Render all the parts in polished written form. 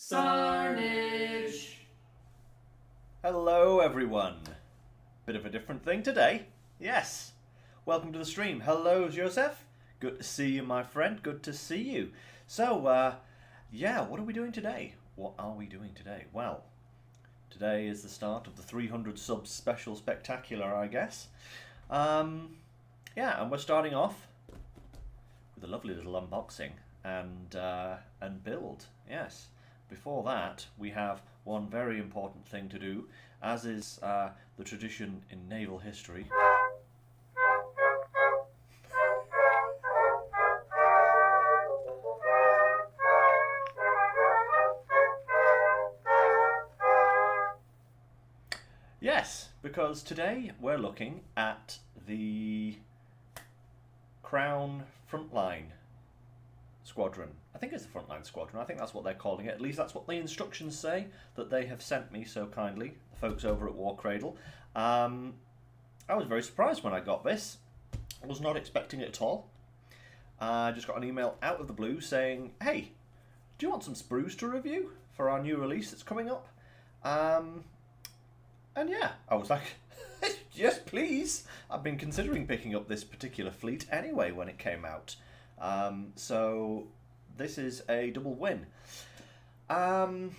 Sarnage. Hello everyone. Bit of a different thing today. Yes. Welcome to the stream. Hello Joseph. Good to see you, my friend. Good to see you. So, yeah, what are we doing today? What are we doing today? Well, today is the start of the 300 subs special spectacular, I guess. Yeah, and we're starting off with a lovely little unboxing and build. Yes. Before that, we have one very important thing to do, as is the tradition in naval history. Yes, because today we're looking at the Crown Frontline Squadron. I think it's the Frontline Squadron. I think that's what they're calling it. At least that's what the instructions say that they have sent me so kindly, the folks over at Warcradle. I was very surprised when I got this. I was not expecting it at all. I just got an email out of the blue saying, hey, do you want some sprues to review for our new release that's coming up? And yeah, I was like, yes, please. I've been considering picking up this particular fleet anyway when it came out. So this is a double win. Yeah,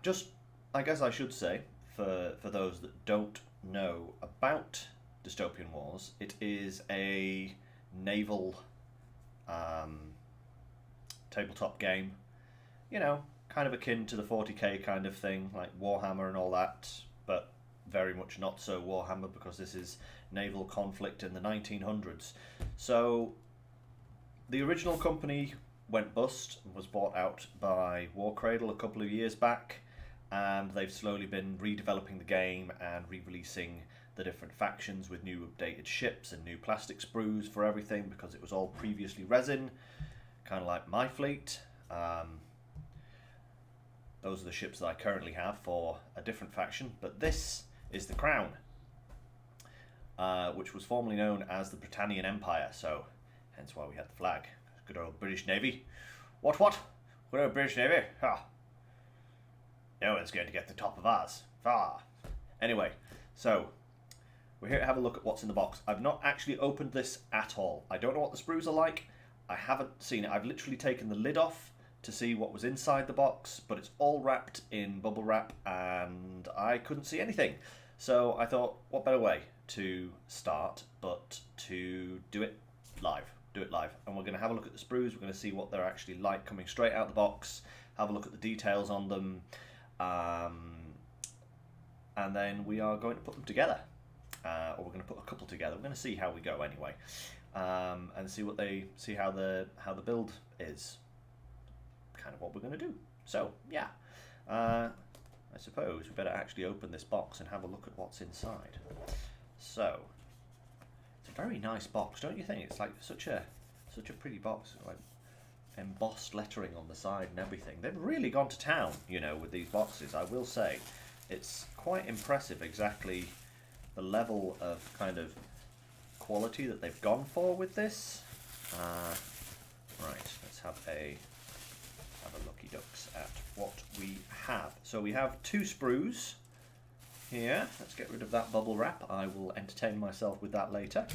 just, I guess I should say, for those that don't know about Dystopian Wars, it is a naval tabletop game, you know, kind of akin to the 40k kind of thing, like Warhammer and all that, but very much not so Warhammer because this is naval conflict in the 1900s. So the original company went bust and was bought out by Warcradle a couple of years back, and they've slowly been redeveloping the game and re-releasing the different factions with new updated ships and new plastic sprues for everything because it was all previously resin, kind of like my fleet. Those are the ships that I currently have for a different faction, but this is the Crown, which was formerly known as the Britannian Empire, so hence why we had the flag. Good old British Navy. What? Good old British Navy? Ah. No one's going to get the top of ours. Ah. Anyway, so we're here to have a look at what's in the box. I've not actually opened this at all. I don't know what the sprues are like. I haven't seen it. I've literally taken the lid off to see what was inside the box, but it's all wrapped in bubble wrap and I couldn't see anything. So I thought, what better way to start but to do it live. And we're going to have a look at the sprues. We're going to see what they're actually like coming straight out the box, have a look at the details on them, and then we are going to put them together. Or we're going to put a couple together. We're going to see how we go anyway, and see how the build is. Kind of what we're going to do. So yeah, I suppose we better actually open this box and have a look at what's inside. So it's a very nice box, don't you think? It's like such a pretty box, like embossed lettering on the side and everything. They've really gone to town, you know, with these boxes. I will say, it's quite impressive exactly the level of kind of quality that they've gone for with this. Right, let's have a lucky ducks at what we have. So we have two sprues here. Let's get rid of that bubble wrap. I will entertain myself with that later.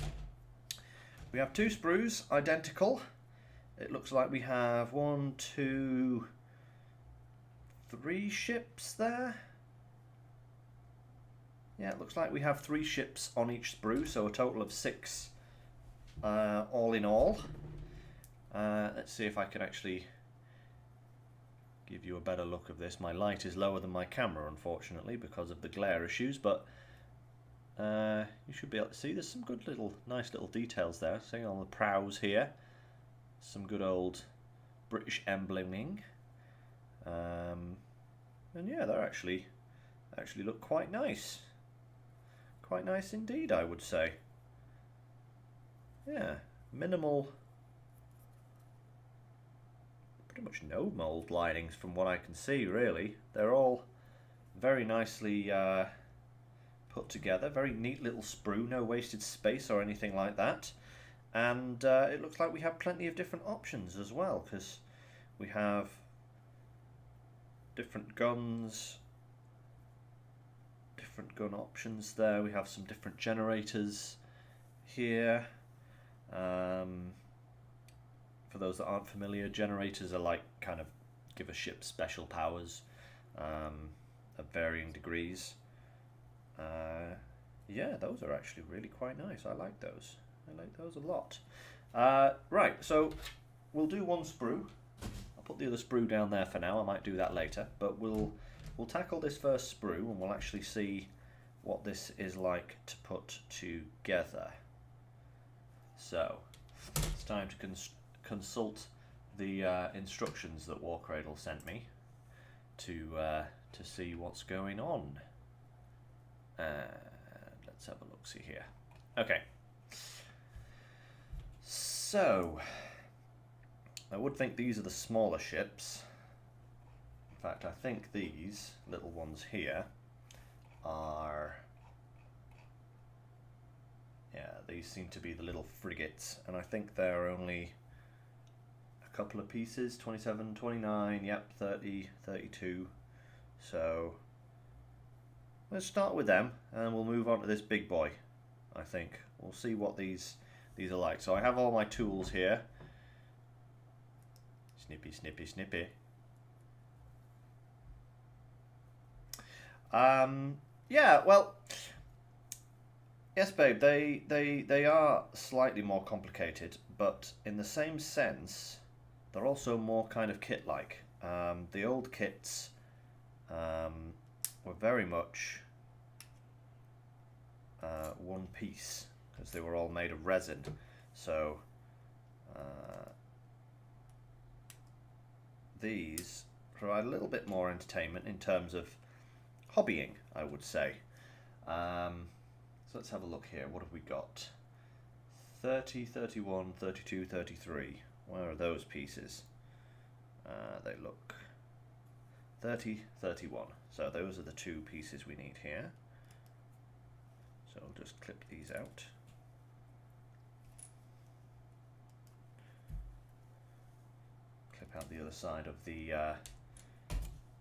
We have two sprues, identical. It looks like we have 1, 2, 3 ships there. Yeah, it looks like we have 3 ships on each sprue, so a total of 6 all in all. Let's see if I can actually give you a better look of this. My light is lower than my camera, unfortunately, because of the glare issues, but you should be able to see there's some good nice little details there. Seeing on the prows here, some good old British embleming, and yeah, they actually look quite nice indeed, I would say. Yeah, minimal. Pretty much no mould linings from what I can see, really. They're all very nicely put together, very neat little sprue, no wasted space or anything like that. And it looks like we have plenty of different options as well, because we have different guns, different gun options there. We have some different generators here. For those that aren't familiar, generators are like kind of give a ship special powers of varying degrees. Yeah, those are actually really quite nice. I like those. I like those a lot. Right, so we'll do one sprue. I'll put the other sprue down there for now. I might do that later, but we'll tackle this first sprue and we'll actually see what this is like to put together. So it's time to consult the instructions that Warcradle sent me to see what's going on. Let's have a look. See here. Okay. So I would think these are the smaller ships. In fact, I think these little ones here are, yeah, these seem to be the little frigates, and I think they're only a couple of pieces, 27, 29, yep, 30, 32. So let's start with them and we'll move on to this big boy. I think we'll see what these are like. So I have all my tools here. Snippy, snippy, snippy. Yeah, well, yes, babe, they are slightly more complicated, but in the same sense, they're also more kind of kit-like. The old kits were very much one piece, because they were all made of resin. So these provide a little bit more entertainment in terms of hobbying, I would say. So let's have a look here. What have we got? 30, 31, 32, 33. Where are those pieces? They look 30, 31. So those are the two pieces we need here. So I'll just clip these out. Clip out the other side of the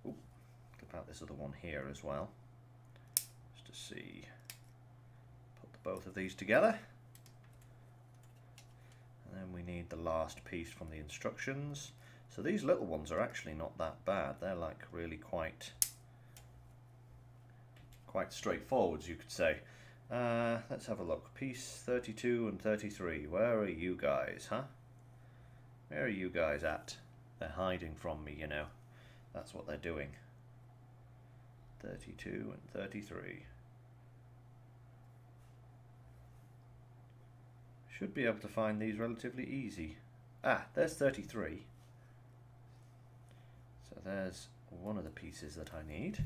clip out this other one here as well, just to see. Put both of these together, and then we need the last piece from the instructions. So these little ones are actually not that bad. They're like really quite straightforward, you could say. Let's have a look. Piece 32 and 33. Where are you guys, huh? Where are you guys at? They're hiding from me, you know. That's what they're doing. 32 and 33. Should be able to find these relatively easy. Ah, there's 33. So there's one of the pieces that I need.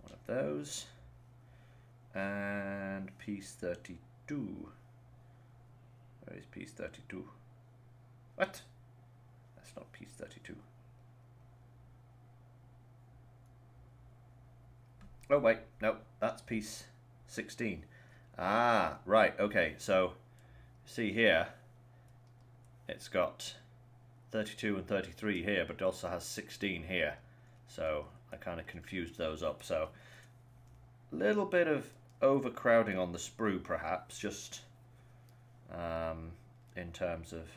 One of those. And piece 32. Where is piece 32? What? That's not piece 32. Oh wait, no, that's piece 16. Ah, right, okay, so see here, it's got 32 and 33 here, but it also has 16 here. So I kind of confused those up. So a little bit of overcrowding on the sprue perhaps, just in terms of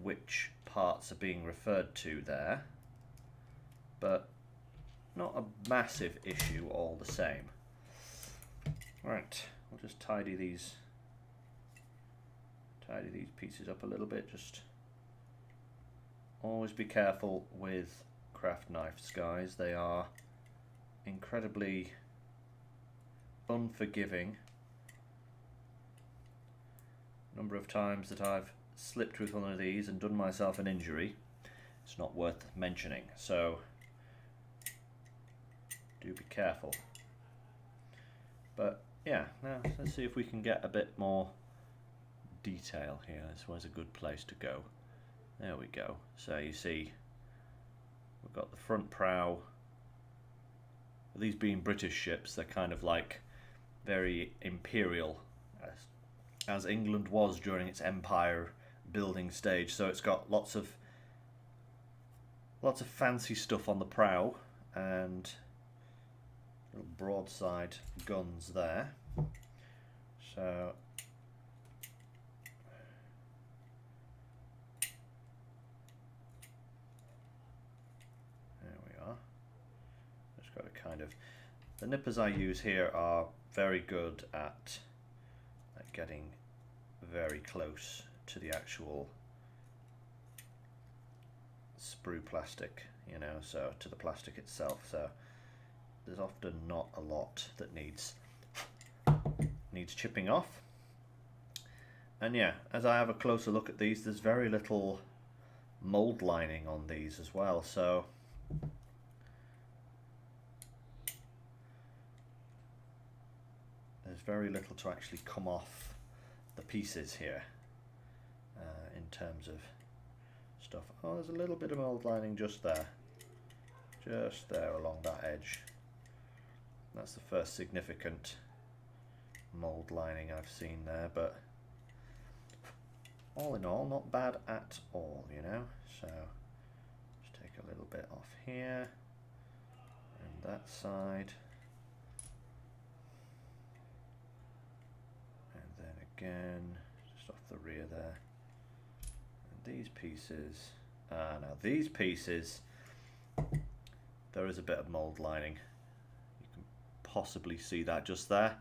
which parts are being referred to there, but not a massive issue all the same. Right, we'll just tidy these pieces up a little bit. Just always be careful with craft knives, guys. They are incredibly unforgiving. Number of times that I've slipped with one of these and done myself an injury, it's not worth mentioning, so do be careful. But yeah, now let's see if we can get a bit more detail here. This was a good place to go. There we go. So you see we've got the front prow. These being British ships, they're kind of like very imperial, as England was during its empire building stage. So it's got lots of fancy stuff on the prow and little broadside guns there. So there we are. Just got to kind of, the nippers I use here are very good at getting very close to the actual sprue plastic, you know, so to the plastic itself. So there's often not a lot that needs chipping off. And yeah, as I have a closer look at these, there's very little mold lining on these as well, so there's very little to actually come off the pieces here in terms of stuff. Oh, there's a little bit of mold lining just there along that edge. That's the first significant mold lining I've seen there, but all in all, not bad at all, you know. So just take a little bit off here and that side, and then again just off the rear there. And these pieces, now these pieces, there is a bit of mold lining. You can possibly see that just there.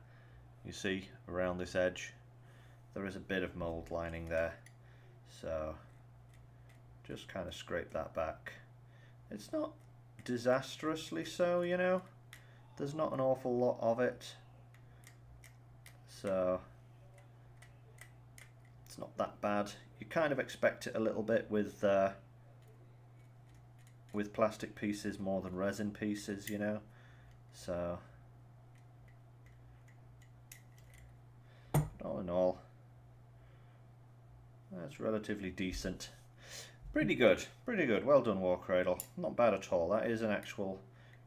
You see around this edge there is a bit of mold lining there, so just kind of scrape that back. It's not disastrously so, you know, there's not an awful lot of it, so it's not that bad. You kind of expect it a little bit with plastic pieces more than resin pieces, you know, so all in all, that's relatively decent. Pretty good, pretty good. Well done, Warcradle. Not bad at all. That is an actual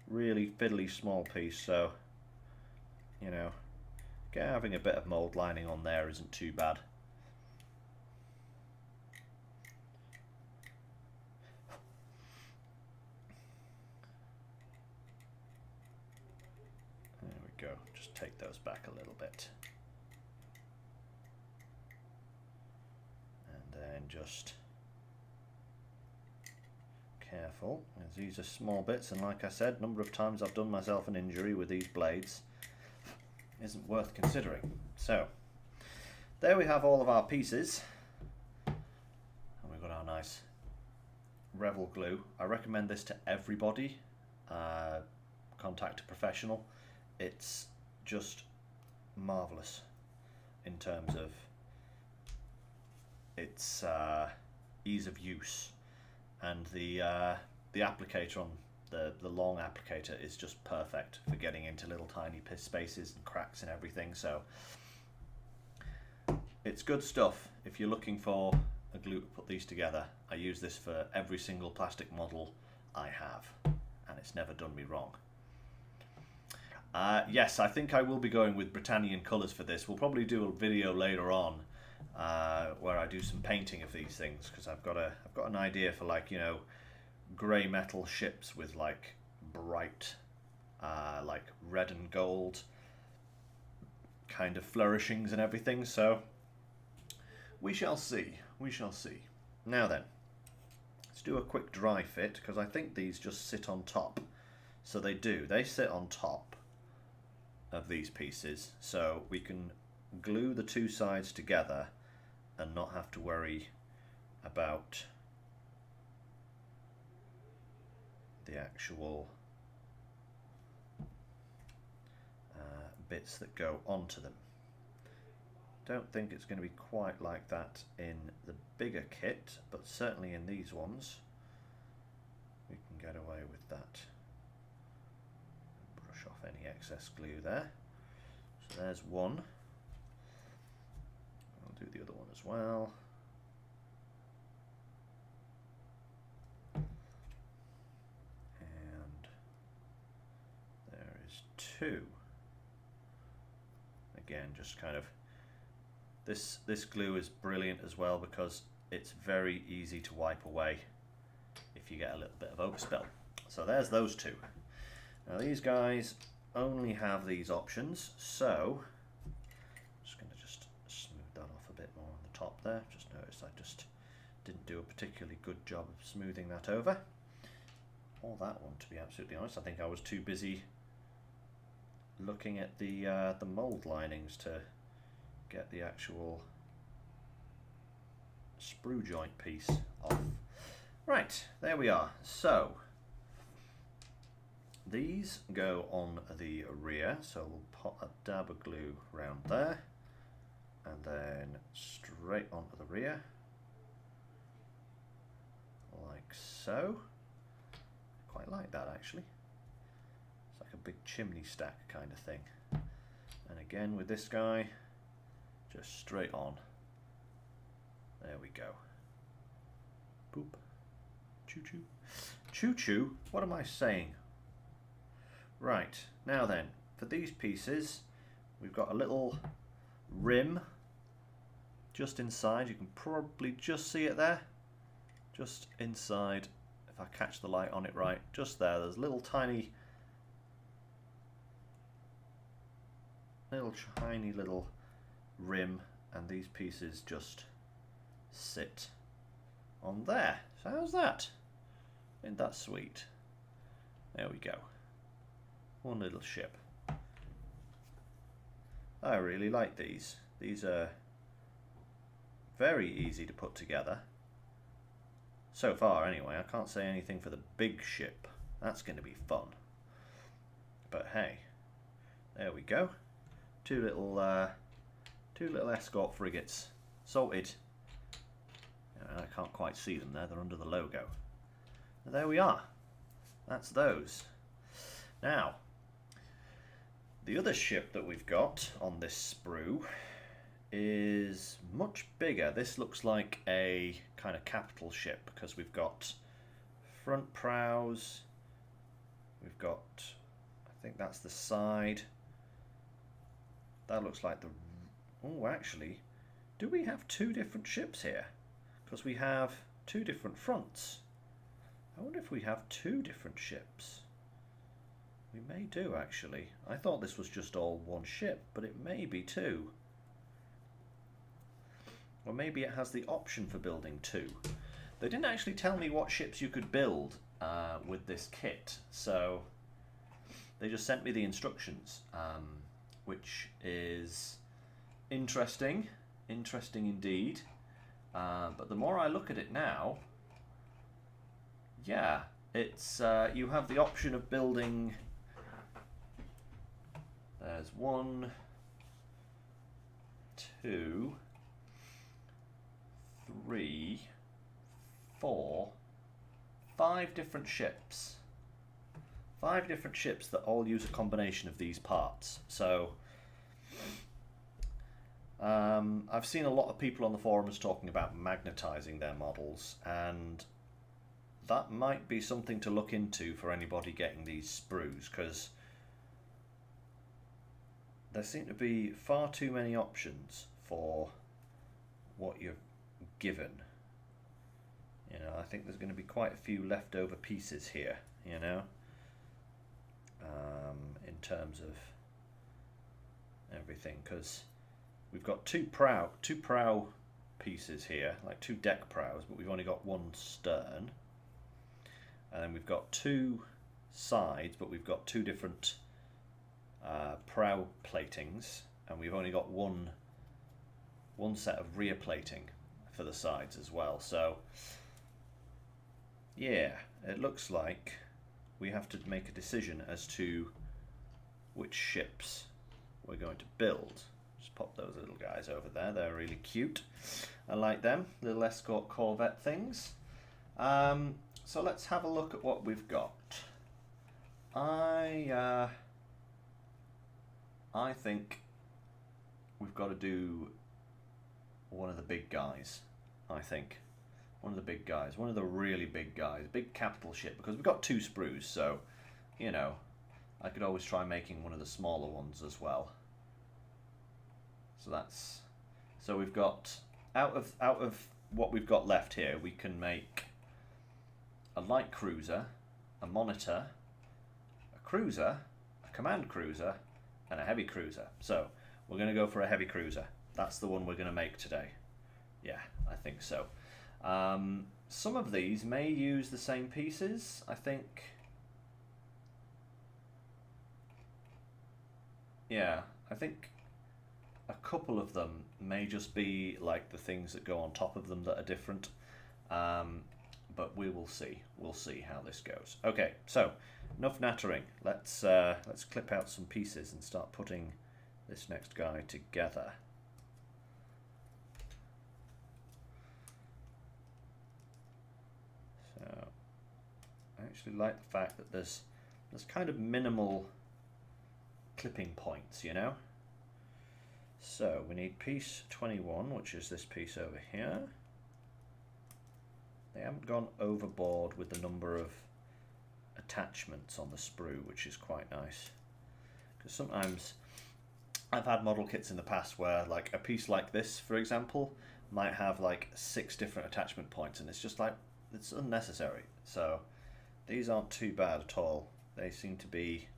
really fiddly small piece, so, you know, having a bit of mold lining on there isn't too bad. There we go. Just take those back a little bit. And just careful, as these are small bits, and like I said, number of times I've done myself an injury with these blades isn't worth considering. So there we have all of our pieces, and we've got our nice Revel glue. I recommend this to everybody. Contact a professional. It's just marvelous in terms of its ease of use, and the applicator on the long applicator is just perfect for getting into little tiny spaces and cracks and everything. So it's good stuff if you're looking for a glue to put these together. I use this for every single plastic model I have, and it's never done me wrong. Yes, I think I will be going with Britannian colours for this. We'll probably do a video later on where I do some painting of these things, because I've got an idea for, like, you know, grey metal ships with like bright like red and gold kind of flourishings and everything. So we shall see. We shall see. Now then, let's do a quick dry fit, because I think these just sit on top. So they do. They sit on top of these pieces, so we can glue the two sides together and not have to worry about the actual bits that go onto them. Don't think it's going to be quite like that in the bigger kit, but certainly in these ones we can get away with that. Brush off any excess glue there. So there's one. I'll do the other one as well. And there is two. Again, just kind of, this glue is brilliant as well, because it's very easy to wipe away if you get a little bit of overspill. So there's those two. Now these guys only have these options, so I'm just going to just smooth that off a bit more on the top there. Just noticed I just didn't do a particularly good job of smoothing that over. Or that one, to be absolutely honest. I think I was too busy looking at the mold linings to get the actual sprue joint piece off. Right, there we are. So these go on the rear, so we'll pop a dab of glue around there and then straight onto the rear like so. Quite like that actually. It's like a big chimney stack kind of thing. And again with this guy, just straight on. There we go. Boop. Choo choo. Choo choo? What am I saying? Right, now then, for these pieces, we've got a little rim just inside. You can probably just see it there. Just inside, if I catch the light on it right, just there. There's a little tiny little rim, and these pieces just sit on there. So how's that? Isn't that sweet? There we go. One little ship. I really like these. These are very easy to put together. So far anyway. I can't say anything for the big ship. That's going to be fun. But hey, there we go. Two little escort frigates. Sorted. I can't quite see them there. They're under the logo. There we are. That's those. Now, the other ship that we've got on this sprue is much bigger. This looks like a kind of capital ship because we've got front prows, we've got, I think that's the side. That looks like the, oh actually, do we have two different ships here? Because we have two different fronts. I wonder if we have two different ships. We may do actually. I thought this was just all one ship, but it may be two. Or maybe it has the option for building two. They didn't actually tell me what ships you could build with this kit, so they just sent me the instructions, which is interesting indeed. But the more I look at it now, yeah, it's you have the option of building. There's 1, 2, 3, 4, 5 different ships. 5 different ships that all use a combination of these parts. So I've seen a lot of people on the forums talking about magnetizing their models, and that might be something to look into for anybody getting these sprues, because there seem to be far too many options for what you're given. You know, I think there's going to be quite a few leftover pieces here, you know, in terms of everything, because we've got two prow pieces here, like 2 deck prows, but we've only got 1 stern, and then we've got 2 sides, but we've got 2 different prow platings, and we've only got one set of rear plating for the sides as well. So yeah, it looks like we have to make a decision as to which ships we're going to build. Just pop those little guys over there. They're really cute. I like them, little escort corvette things. So let's have a look at what we've got. I think we've got to do one of the big guys. I think one of the big guys, one of the really big guys, big capital ship, because we've got 2 sprues, so you know, I could always try making one of the smaller ones as well. So we've got out of what we've got left here, we can make a light cruiser, a monitor, a cruiser, a command cruiser, and a heavy cruiser. So we're going to go for a heavy cruiser. That's the one we're going to make today. Yeah, I think so. Some of these may use the same pieces, I think. Yeah, I think a couple of them may just be like the things that go on top of them that are different. But we will see. We'll see how this goes. Okay, so enough nattering. Let's clip out some pieces and start putting this next guy together. So I actually like the fact that there's kind of minimal clipping points, you know. So we need piece 21, which is this piece over here. They haven't gone overboard with the number of attachments on the sprue, which is quite nice. Because sometimes I've had model kits in the past where, like, a piece like this, for example, might have like 6 different attachment points, and it's just like, it's unnecessary. So these aren't too bad at all. They seem to be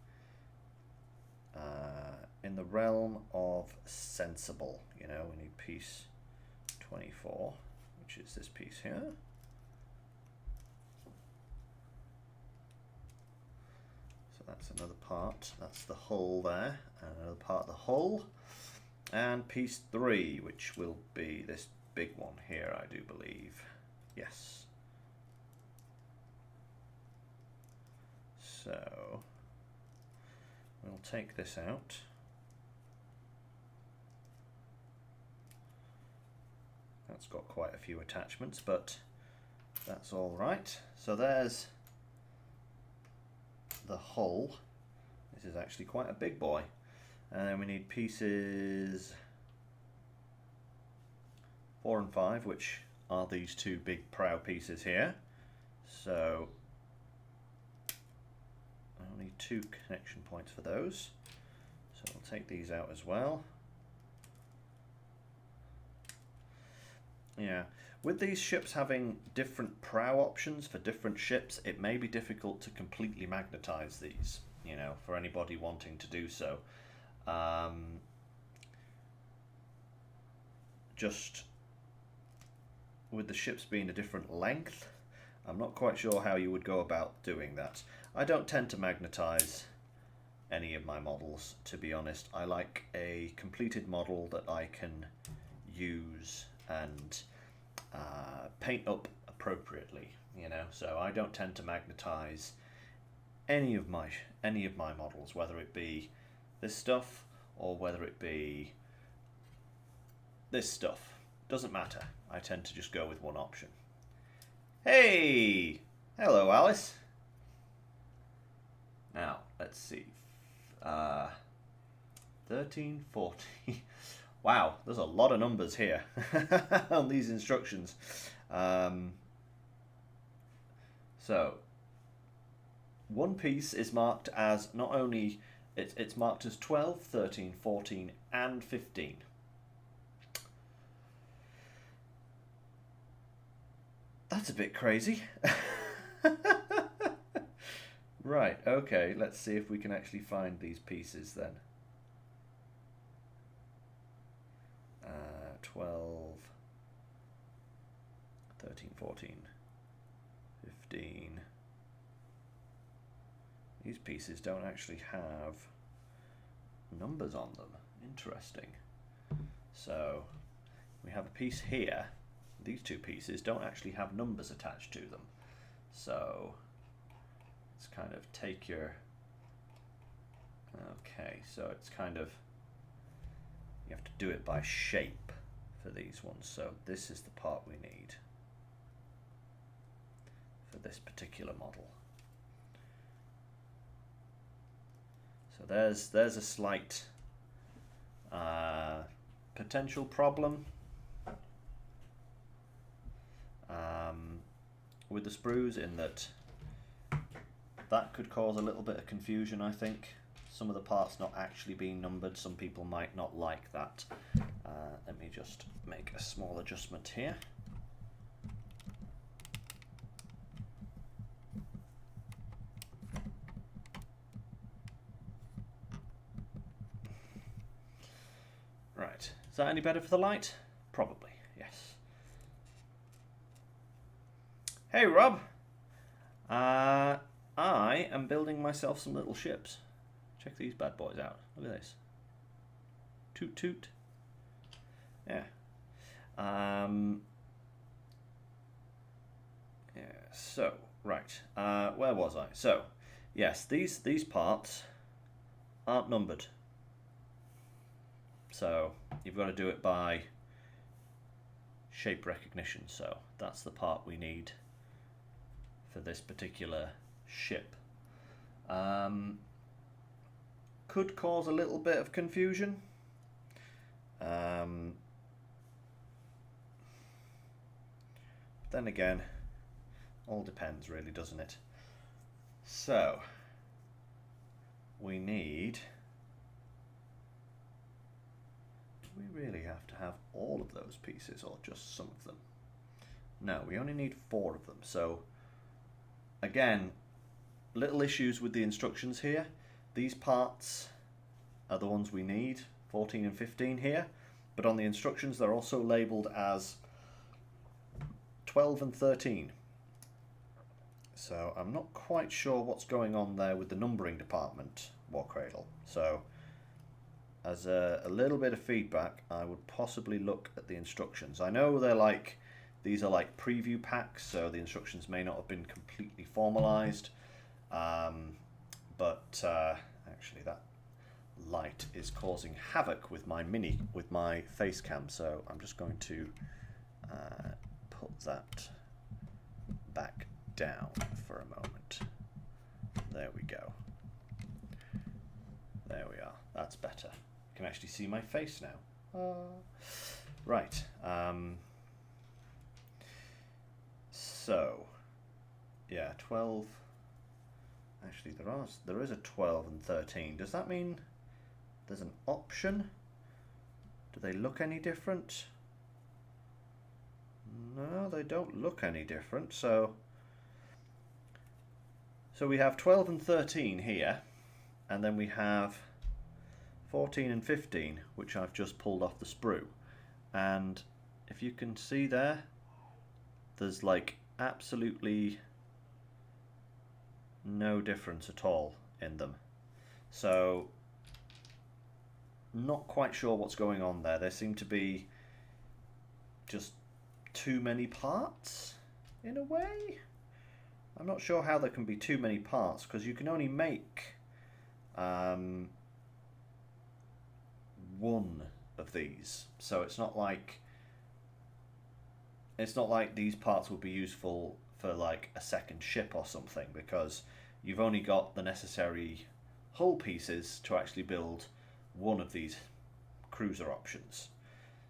in the realm of sensible. You know, we need piece 24, which is this piece here. So that's another part. That's the hull there, and another part of the hull. And piece 3, which will be this big one here, I do believe. Yes. So we'll take this out. That's got quite a few attachments, but that's all right. So there's the hull. This is actually quite a big boy. And then we need pieces 4 and 5, which are these 2 big prow pieces here. So I'll need 2 connection points for those. So we'll take these out as well. Yeah, with these ships having different prow options for different ships, it may be difficult to completely magnetize these, you know, for anybody wanting to do so. Just with the ships being a different length, I'm not quite sure how you would go about doing that. I don't tend to magnetize any of my models, to be honest. I like a completed model that I can use and paint up appropriately, you know. So I don't tend to magnetize any of my models, whether it be this stuff or whether it be this stuff. Doesn't matter. I tend to just go with one option. Hey! Hello, Alice. Now, let's see. 13, 14. Wow, there's a lot of numbers here on these instructions. So, one piece is marked as not only, it's marked as 12, 13, 14, and 15. That's a bit crazy. Right, okay, let's see if we can actually find these pieces then. 12, 13, 14, 15. These pieces don't actually have numbers on them. Interesting. So we have a piece here. These 2 pieces don't actually have numbers attached to them. So let's kind of take your... Okay, so it's kind of... You have to do it by shape for these ones. So this is the part we need for this particular model. So there's a slight potential problem with the sprues, in that could cause a little bit of confusion, I think. Some of the parts not actually being numbered, some people might not like that. Let me just make a small adjustment here. Is that any better for the light? Probably, yes. Hey, Rob. I am building myself some little ships. Check these bad boys out. Look at this. Toot toot. Yeah. Yeah. So, right. Where was I? So, yes, these parts aren't numbered. So you've got to do it by shape recognition. So that's the part we need for this particular ship. Could cause a little bit of confusion. Then again, all depends really, doesn't it? So we need... Do we really have to have all of those pieces or just some of them? No, we only need 4 of them. So again, little issues with the instructions here. These parts are the ones we need, 14 and 15 here, but on the instructions they're also labelled as 12 and 13. So I'm not quite sure what's going on there with the numbering department, Warcradle. So as a little bit of feedback, I would possibly look at the instructions. I know they're like, these are like preview packs, so the instructions may not have been completely formalized. But actually that light is causing havoc with my face cam, so I'm just going to put that back down for a moment. There we go. There we are. That's better. I can actually see my face now. Right. So, yeah, 12. Actually, there is a 12 and 13. Does that mean there's an option? Do they look any different? No, they don't look any different. So we have 12 and 13 here, and then we have 14 and 15, which I've just pulled off the sprue. And if you can see there, there's like absolutely no difference at all in them. So not quite sure what's going on there. There seem to be just too many parts in a way. I'm not sure how there can be too many parts, because you can only make one of these. So it's not like these parts will be useful for like a second ship or something, because you've only got the necessary hull pieces to actually build one of these cruiser options.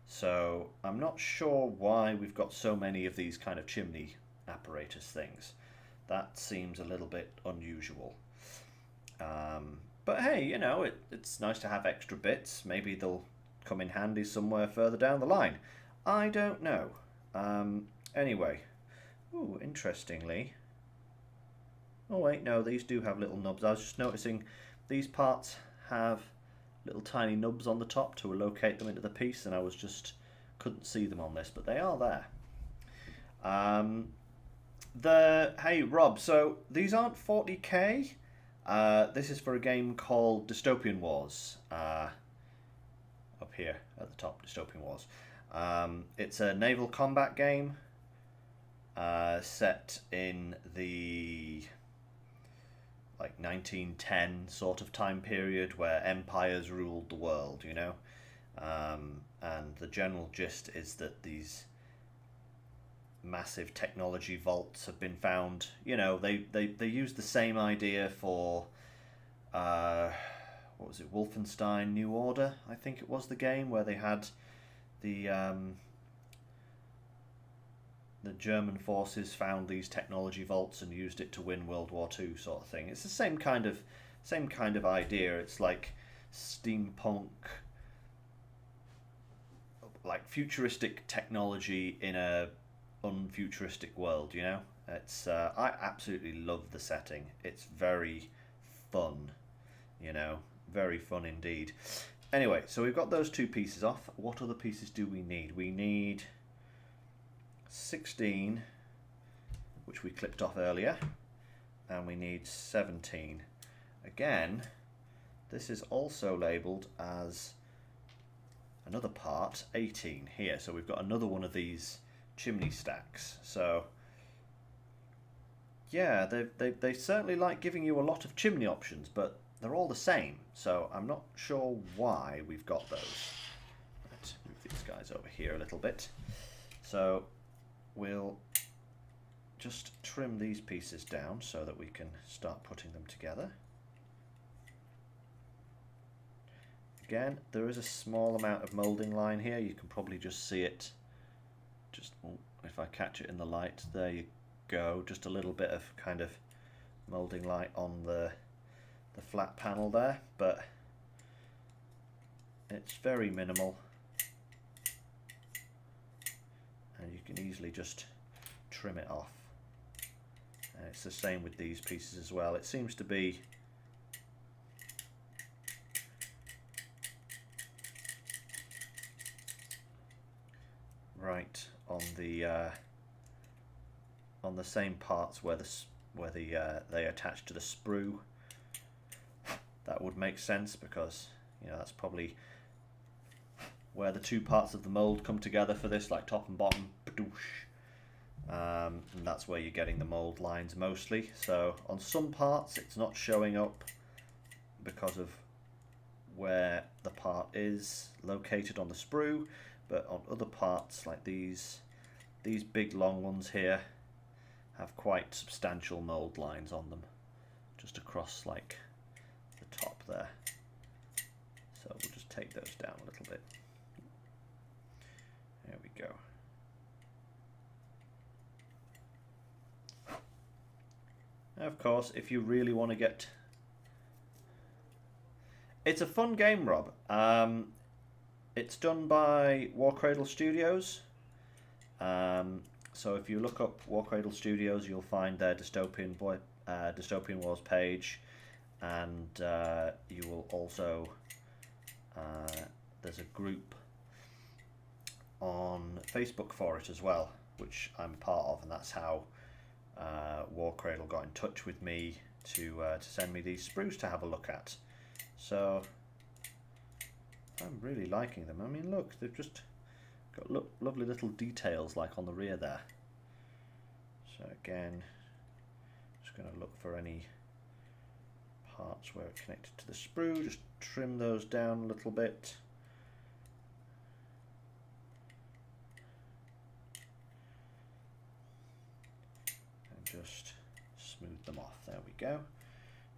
So I'm not sure why we've got so many of these kind of chimney apparatus things. That seems a little bit unusual. But hey, you know, it's nice to have extra bits. Maybe they'll come in handy somewhere further down the line. I don't know. Anyway. Ooh, interestingly. Oh wait, no, these do have little nubs. I was just noticing these parts have little tiny nubs on the top to locate them into the piece, and I couldn't see them on this, but they are there. Hey Rob, so these aren't 40k. This is for a game called Dystopian Wars. Up here at the top, Dystopian Wars. It's a naval combat game set in the like 1910 sort of time period where empires ruled the world, you know. And the general gist is that these massive technology vaults have been found. You know, they used the same idea for what was it, Wolfenstein New Order, I think it was the game, where they had the German forces found these technology vaults and used it to win World War II, sort of thing. It's the same kind of idea. It's like steampunk, like futuristic technology in a unfuturistic world, you know. It's I absolutely love the setting. It's very fun, you know, very fun indeed. Anyway, so we've got those 2 pieces off. What other pieces do we need? We need 16, which we clipped off earlier, and we need 17. Again, this is also labelled as another part, 18 here. So we've got another one of these chimney stacks. So yeah, they certainly like giving you a lot of chimney options, but they're all the same. So I'm not sure why we've got those. Let's move these guys over here a little bit. So we'll just trim these pieces down so that we can start putting them together. Again, there is a small amount of moulding line here. You can probably just see it. Just if I catch it in the light, there you go. Just a little bit of kind of moulding light on the flat panel there, but it's very minimal, and you can easily just trim it off. And it's the same with these pieces as well. It seems to be right on the same parts where they attach to the sprue. That would make sense because, you know, that's probably where the 2 parts of the mold come together for this, like top and bottom. And that's where you're getting the mold lines mostly. So on some parts it's not showing up because of where the part is located on the sprue, but on other parts like these big long ones here have quite substantial mold lines on them, just across like the top there. So we'll just take those down a little bit. There we go. Now, of course, if you really want to get... It's a fun game, Rob. It's done by Warcradle Studios. So if you look up Warcradle Studios, you'll find their Dystopian Wars page, and you will also there's a group on Facebook for it as well, which I'm part of, and that's how Warcradle got in touch with me to send me these sprues to have a look at. So I'm really liking them. I mean, look, they've just got lovely little details like on the rear there. So again, just going to look for any parts where it's connected to the sprue, just trim those down a little bit. And just smooth them off. There we go.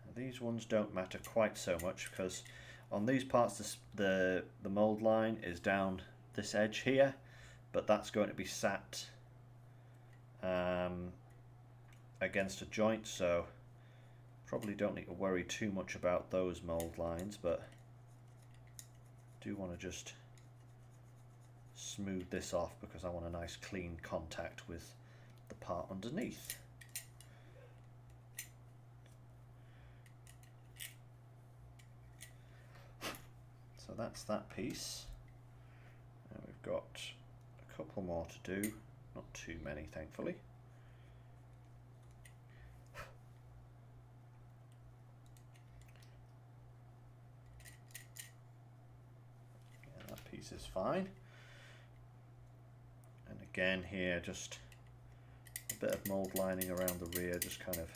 Now, these ones don't matter quite so much because on these parts the mold line is down this edge here, but that's going to be sat against a joint, so probably don't need to worry too much about those mold lines, but do want to just smooth this off because I want a nice clean contact with the part underneath. So that's that piece. Now we've got a couple more to do, not too many thankfully. Yeah, that piece is fine. And again here, just a bit of mold lining around the rear, just kind of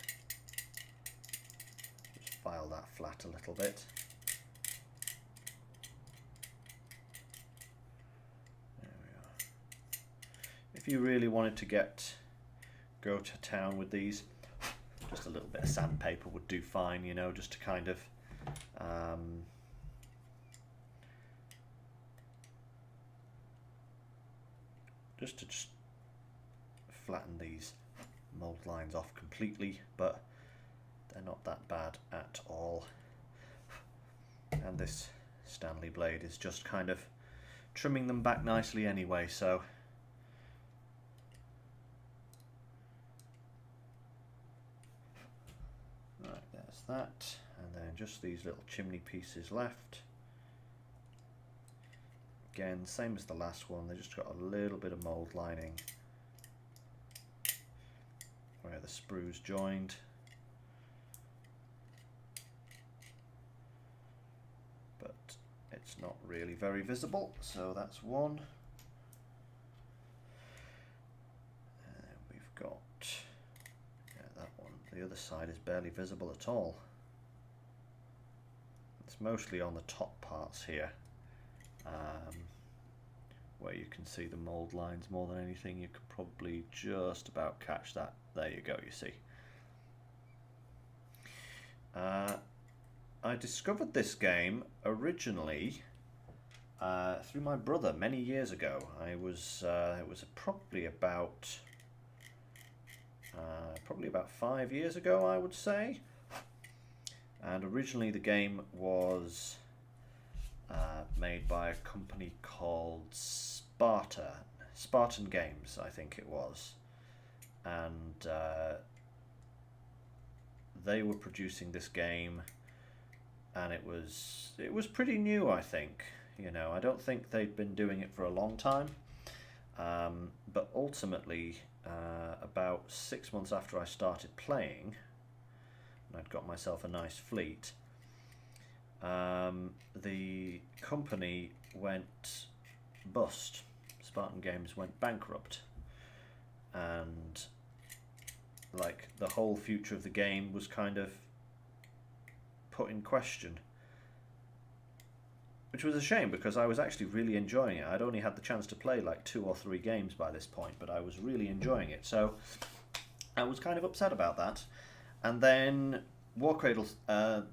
just file that flat a little bit. If you really wanted to go to town with these, just a little bit of sandpaper would do fine, you know, just to kind of just flatten these mold lines off completely, but they're not that bad at all. And this Stanley blade is just kind of trimming them back nicely anyway, so that, and then just these little chimney pieces left. Again, same as the last one, they just got a little bit of mould lining where the sprues joined. But it's not really very visible, so that's one. We've got, yeah, that one. The other side is barely visible at all. It's mostly on the top parts here. Where you can see the mould lines more than anything. You can probably just about catch that. There you go, you see. I discovered this game originally through my brother many years ago. It was probably about 5 years ago, I would say. And originally the game was made by a company called Spartan Games, I think it was, and they were producing this game, and it was pretty new, I think. You know, I don't think they'd been doing it for a long time, but ultimately, about 6 months after I started playing, and I'd got myself a nice fleet, the company went bust. Spartan Games went bankrupt, and like the whole future of the game was kind of put in question, which was a shame because I was actually really enjoying it. I'd only had the chance to play like 2 or 3 games by this point, but I was really enjoying it, so I was kind of upset about that. And then Warcradle,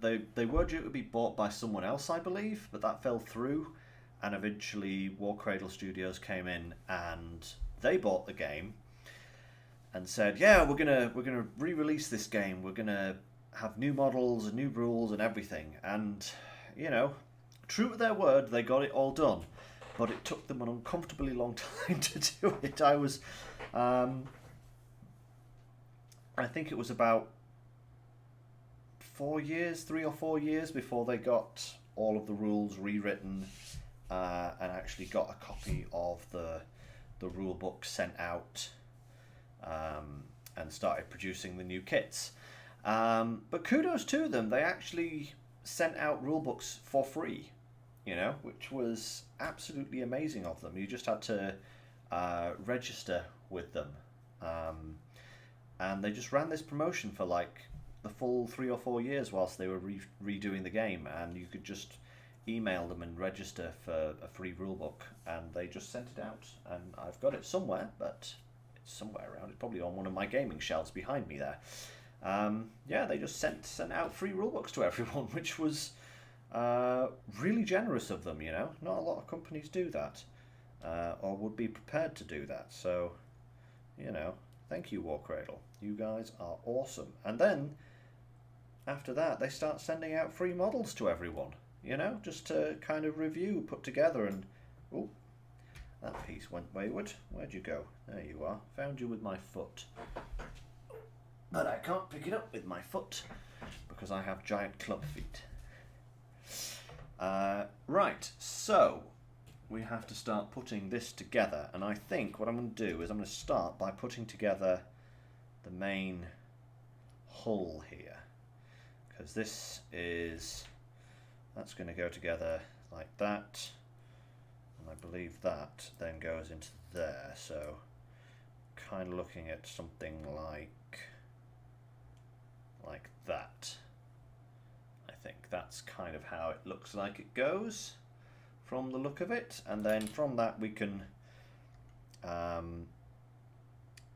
they were due to be bought by someone else, I believe, but that fell through, and eventually Warcradle Studios came in and they bought the game and said, yeah, we're gonna re-release this game, we're gonna have new models and new rules and everything. And you know, true to their word, they got it all done, but it took them an uncomfortably long time to do it. I was I think it was about 3 or 4 years before they got all of the rules rewritten and actually got a copy of the rule book sent out and started producing the new kits. But kudos to them, they actually sent out rule books for free, you know, which was absolutely amazing of them. You just had to register with them, and they just ran this promotion for like the full 3 or 4 years whilst they were redoing the game, and you could just email them and register for a free rulebook, and they just sent it out. And I've got it somewhere, but it's somewhere around. It's probably on one of my gaming shelves behind me there. Yeah, they just sent out free rulebooks to everyone, which was really generous of them. You know, not a lot of companies do that, or would be prepared to do that. So, you know, thank you, Warcradle. You guys are awesome. And then after that, they start sending out free models to everyone, you know, just to kind of review, put together. And oh, that piece went wayward. Where'd you go? There you are. Found you with my foot. But I can't pick it up with my foot because I have giant club feet. Right, so we have to start putting this together. And I think what I'm going to do is I'm going to start by putting together the main hull here, because that's going to go together like that, and I believe that then goes into there. So kind of looking at something like that. I think that's kind of how it looks like it goes from the look of it, and then from that we can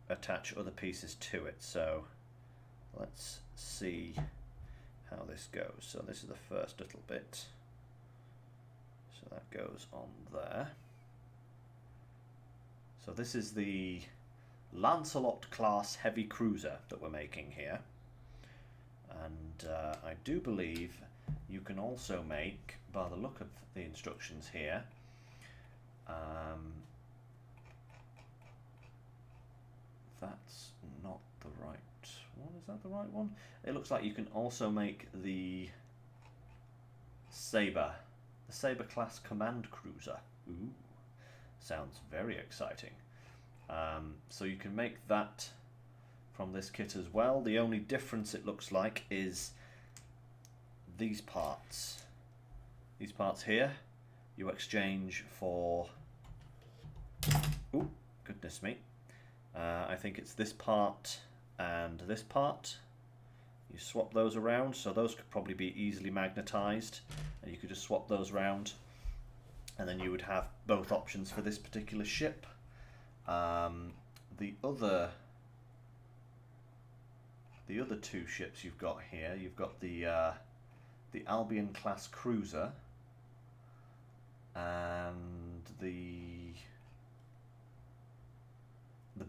attach other pieces to it. So let's see how this goes. So this is the first little bit, so that goes on there. So this is the Lancelot class heavy cruiser that we're making here, and I do believe you can also make, by the look of the instructions here, that's not the right one. Is that the right one? It looks like you can also make the Sabre class command cruiser. Ooh, sounds very exciting. So you can make that from this kit as well. The only difference it looks like is these parts. These parts here, you exchange for... Ooh, goodness me. I think it's this part and this part. You swap those around, so those could probably be easily magnetized, and you could just swap those around, and then you would have both options for this particular ship. The other two ships you've got here, you've got the Albion class cruiser and the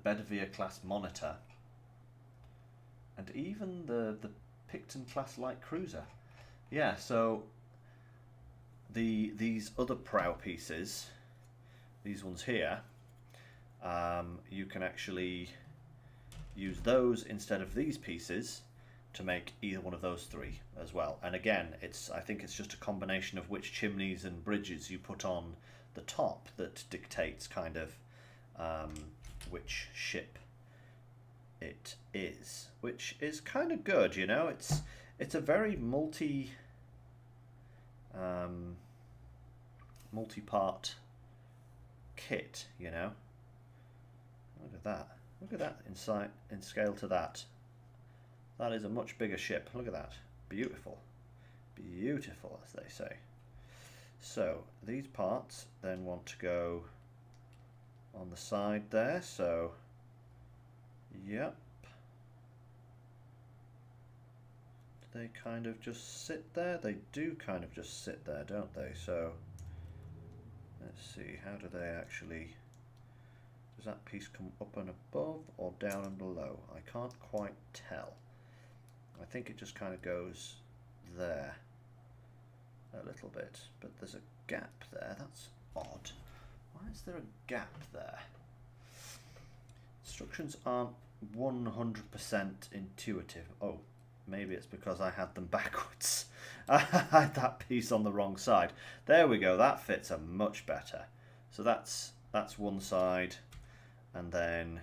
Bedivere class monitor, and even the Picton class light cruiser. Yeah, so these other prow pieces, these ones here, you can actually use those instead of these pieces to make either one of those three as well. And again, I think it's just a combination of which chimneys and bridges you put on the top that dictates kind of which ship it is, which is kind of good, you know. It's a very multi-part kit, you know. Look at that. Look at that in scale to that. That is a much bigger ship. Look at that. Beautiful. Beautiful, as they say. So these parts then want to go on the side there. So, yep. Do they kind of just sit there? They do kind of just sit there, don't they? So, let's see. How do they actually... Does that piece come up and above or down and below? I can't quite tell. I think it just kind of goes there a little bit, but there's a gap there. That's odd. Why is there a gap there? Instructions aren't 100% intuitive. Oh, maybe it's because I had them backwards. I had that piece on the wrong side. There we go. That fits a much better. So that's one side. And then,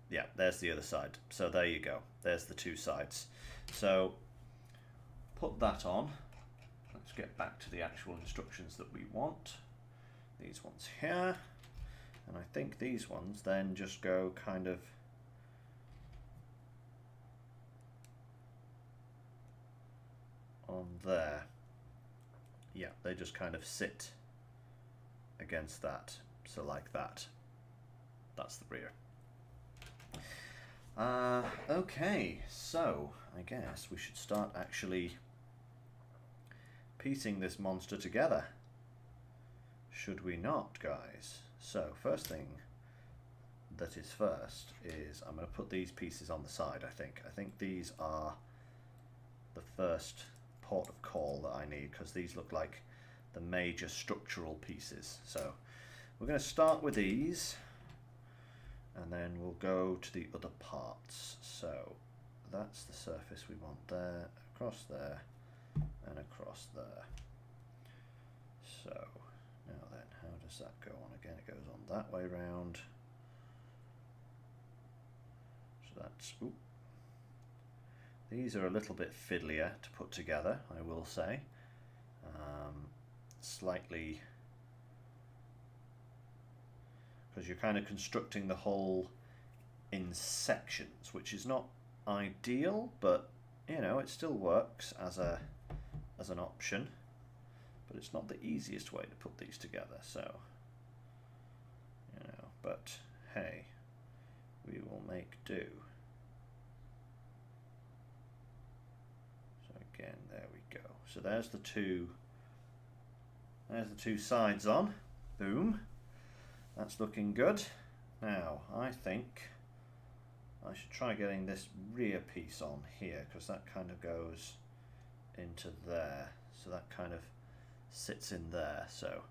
yeah, there's the other side. So there you go. There's the two sides. So put that on. Let's get back to the actual instructions that we want. These ones here. And I think these ones then just go kind of on there. Yeah, they just kind of sit against that. So like that. That's the rear. Okay, so I guess we should start actually piecing this monster together. Should we not, guys? So first thing that is first is I'm going to put these pieces on the side, I think. I think these are the first port of call that I need, because these look like the major structural pieces. So we're going to start with these, and then we'll go to the other parts. So that's the surface we want there, across there, and across there. So now then, how does that go on? Again, it goes on that way round. So that's, ooh. These are a little bit fiddlier to put together, I will say. Slightly, because you're kind of constructing the hull in sections, which is not ideal, but you know, it still works as an option. But it's not the easiest way to put these together, so you know, but hey, we will make do. So again, there we go. So there's the two sides on. Boom. That's looking good. Now, I think I should try getting this rear piece on here, because that kind of goes into there. So that kind of sits in there. So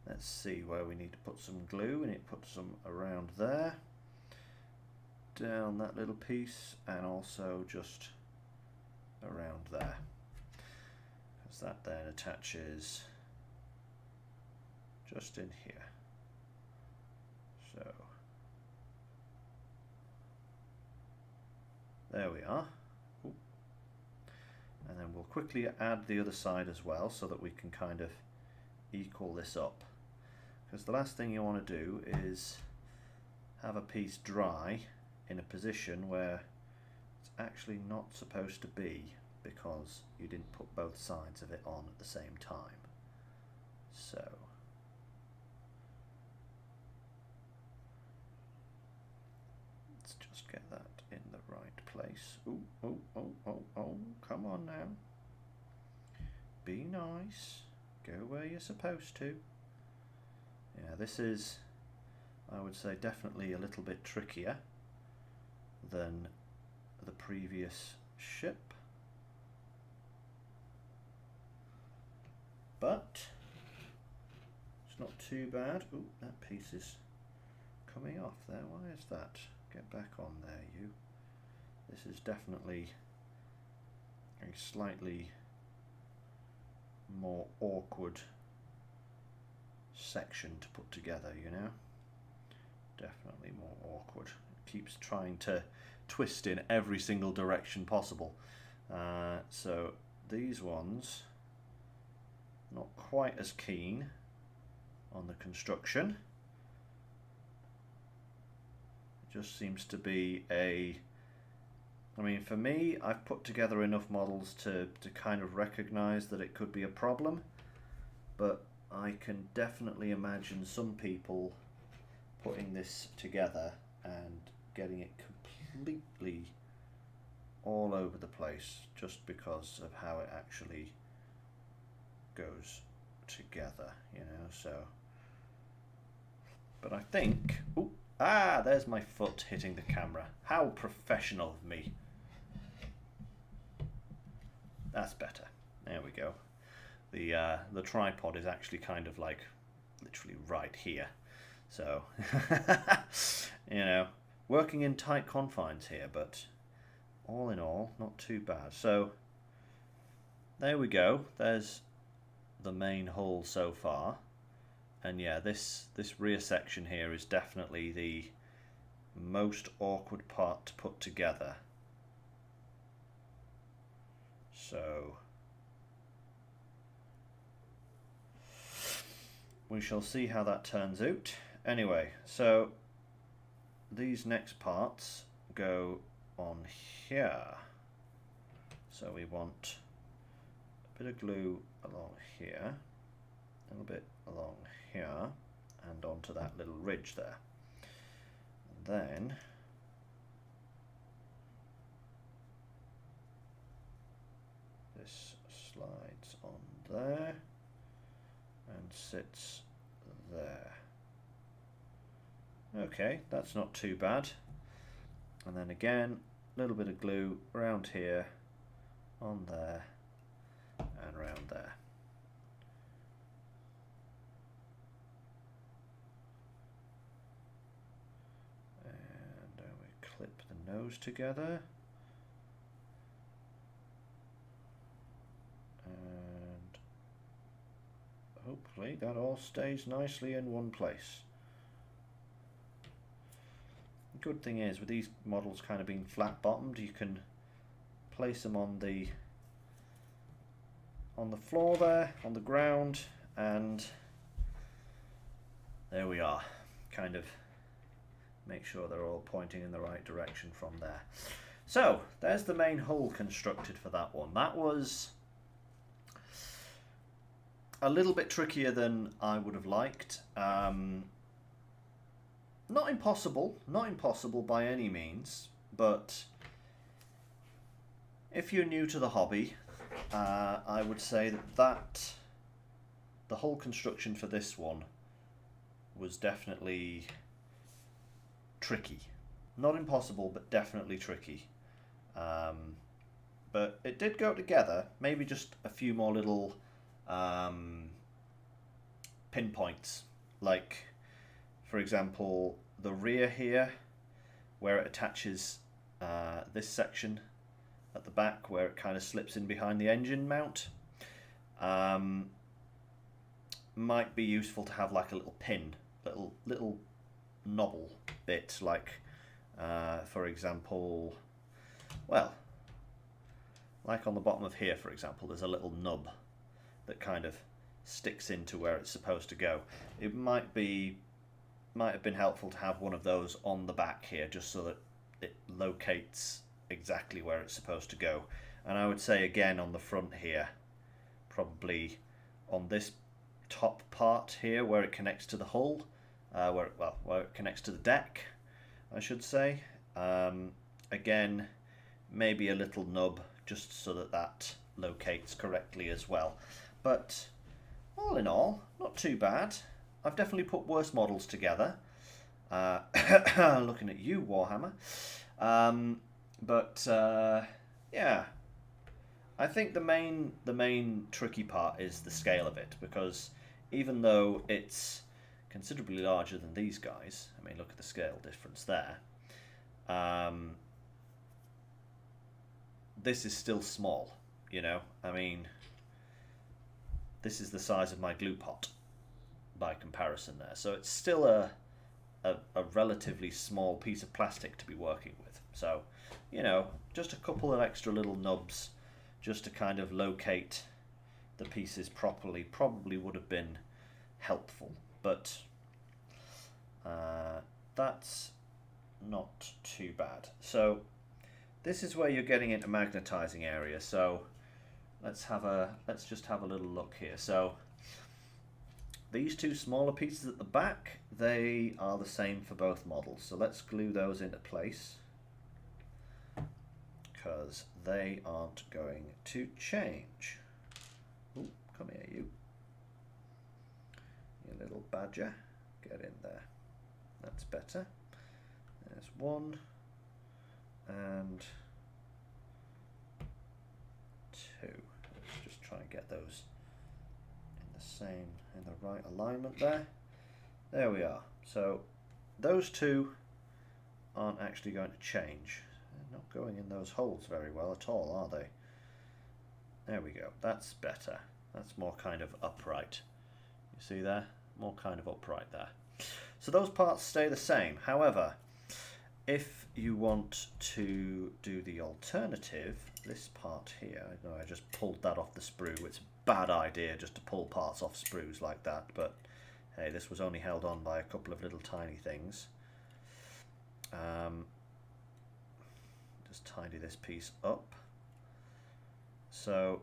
let's see where we need to put some glue. We need to put some around there, down that little piece, and also just around there, because that then attaches just in here. So there we are. Ooh. And then we'll quickly add the other side as well so that we can kind of equal this up. Because the last thing you want to do is have a piece dry in a position where it's actually not supposed to be, because you didn't put both sides of it on at the same time. So let's just get that in the right place. Ooh, oh, oh, oh, oh, come on now. Be nice. Go where you're supposed to. Yeah, this is, I would say, definitely a little bit trickier than the previous ship. But it's not too bad. Ooh, that piece is coming off there. Why is that? Get back on there, you. This is definitely a slightly more awkward section to put together, you know. Definitely more awkward. It keeps trying to twist in every single direction possible. So these ones, not quite as keen on the construction. It just seems to be a, I mean, for me, I've put together enough models to kind of recognize that it could be a problem, but I can definitely imagine some people putting this together and getting it completely all over the place just because of how it actually goes together, you know. So, but I think, ooh, there's my foot hitting the camera. How professional of me. That's better. There we go. The tripod is actually kind of like literally right here. So, you know, working in tight confines here, but all in all, not too bad. So, there we go. There's the main hull so far. And yeah, this rear section here is definitely the most awkward part to put together. So we shall see how that turns out. Anyway, so these next parts go on here. So we want a bit of glue along here, a little bit along here, and onto that little ridge there. And then this slides on there and sits there. Okay, that's not too bad. And then again, a little bit of glue around here, on there, and around there. And then we clip the nose together. And hopefully that all stays nicely in one place. The good thing is, with these models kind of being flat bottomed, you can place them on the floor there, on the ground, and there we are. Kind of make sure they're all pointing in the right direction from there. So there's the main hull constructed for that one. That was a little bit trickier than I would have liked. Not impossible by any means, but if you're new to the hobby, I would say that the whole construction for this one was definitely tricky. Not impossible, but definitely tricky. But it did go together. Maybe just a few more little pinpoints, like, for example, the rear here, where it attaches this section at the back, where it kind of slips in behind the engine mount. might be useful to have like a little pin, little knobble bit, like for example, well, like on the bottom of here, for example, there's a little nub that kind of sticks into where it's supposed to go. It might have been helpful to have one of those on the back here, just so that it locates exactly where it's supposed to go. And I would say again on the front here, probably on this top part here where it connects to the hull, where it connects to the deck, I should say. Again, maybe a little nub just so that that locates correctly as well. But all in all, not too bad. I've definitely put worse models together. Looking at you, Warhammer. Yeah, I think the main tricky part is the scale of it, because even though it's considerably larger than these guys, I mean, look at the scale difference there. This is still small, you know. I mean, this is the size of my glue pot by comparison there, so it's still a relatively small piece of plastic to be working with. So, you know, just a couple of extra little nubs just to kind of locate the pieces properly probably would have been helpful, but that's not too bad. So this is where you're getting into magnetizing area. So let's just have a little look here. So these two smaller pieces at the back, they are the same for both models. So let's glue those into place, because they aren't going to change. Ooh, come here, you little badger. Get in there. That's better. There's one and two. Let's just try and get those in the right alignment there. There we are. So those two aren't actually going to change. They're not going in those holes very well at all, are they? There we go. That's better. That's more kind of upright. You see there? More kind of upright there. So those parts stay the same. However, if you want to do the alternative, this part here, I know I just pulled that off the sprue. It's a bad idea just to pull parts off sprues like that, but hey, this was only held on by a couple of little tiny things. Just tidy this piece up. So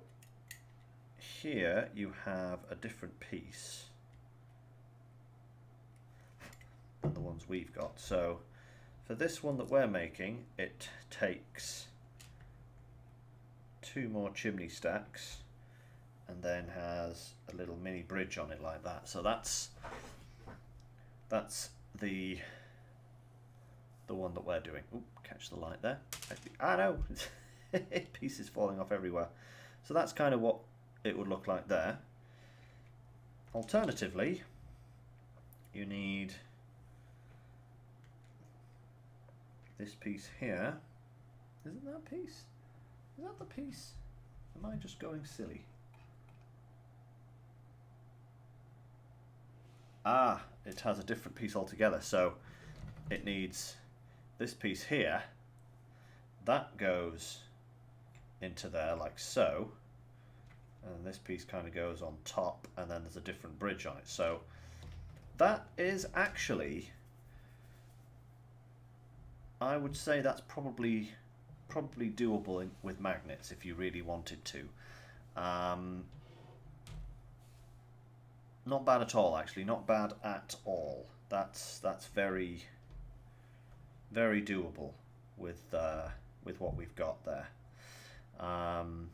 here you have a different piece than the ones we've got. So for this one that we're making, it takes 2 more chimney stacks and then has a little mini bridge on it like that. So that's the one that we're doing. Oop, catch the light there. Ah no, pieces falling off everywhere. So that's kind of what it would look like there. Alternatively, you need this piece here. Isn't that piece? Is that the piece? Am I just going silly? Ah, it has a different piece altogether. So it needs this piece here. That goes into there like so. And this piece kind of goes on top, and then there's a different bridge on it. So that is actually, I would say that's probably doable with magnets if you really wanted to. Not bad at all, actually. Not bad at all. That's very, very doable with what we've got there. I'm